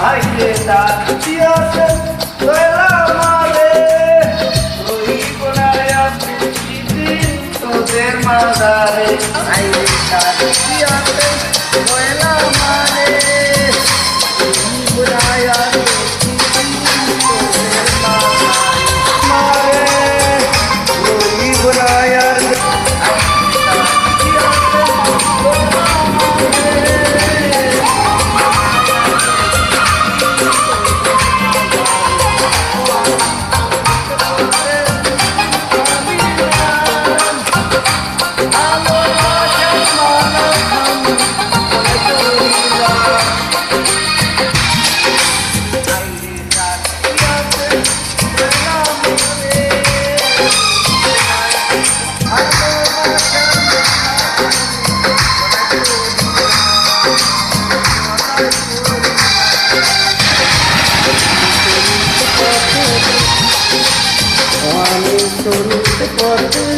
আইলে তাকিয়াছে দয়ালা মারে ওই কোনায় আছে দিন তোদের মাদারে আইলে তাকিয়াছে দয়ালা মারে ওই কোনায় আছে দিন তোদের মাদারে ওই কোনায় আছে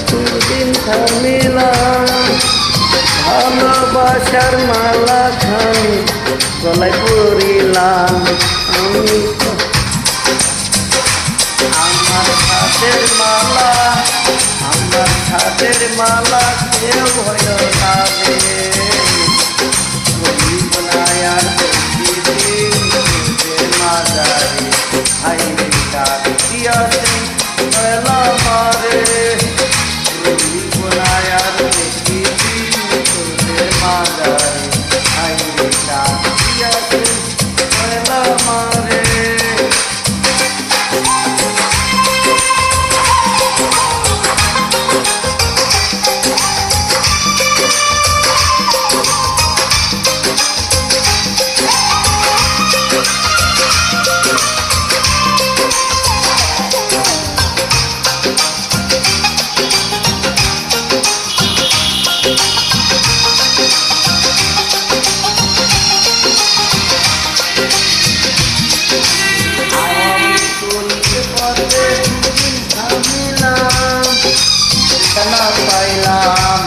দুদিন থামিলাম ভালোবাসার মালা খানি গলায় পরিলাম আমি আমার হাতের মালা কেউ ভয় না রে আর মাদারে আইনে কাটিয়াছে মেলা মারে মাদারে আইনে কাটিয়াছে মেলা মারে পাইলাম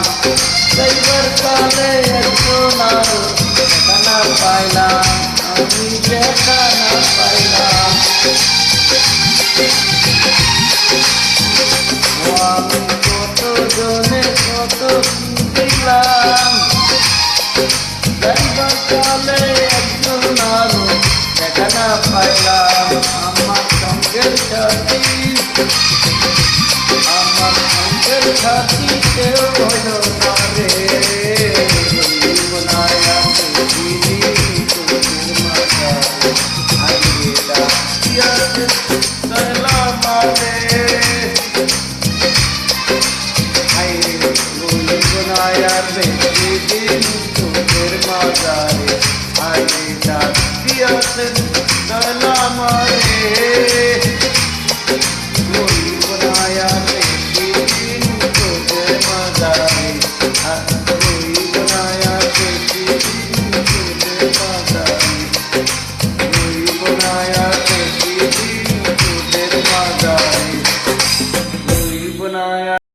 সেইবার কালে একজন আরো দেখা পাইলাম আমি দেখা না পাইলাম আমি কত জনে কত দিলাম সেইবার কালে একজন আরো দেখা না পাইলাম আমার সঙ্গের সাথী আমার সঙ্গের সাথী কেউ হইল না রে জীবনায় আমি দিদি তোদের মাথায় আইয়ে ডাকিয়াছে দয়ালা মারে আইয়ে জীবনায় আমি দিদি তোদের মাথায় আইয়ে ডাকিয়াছে দয়ালা মারে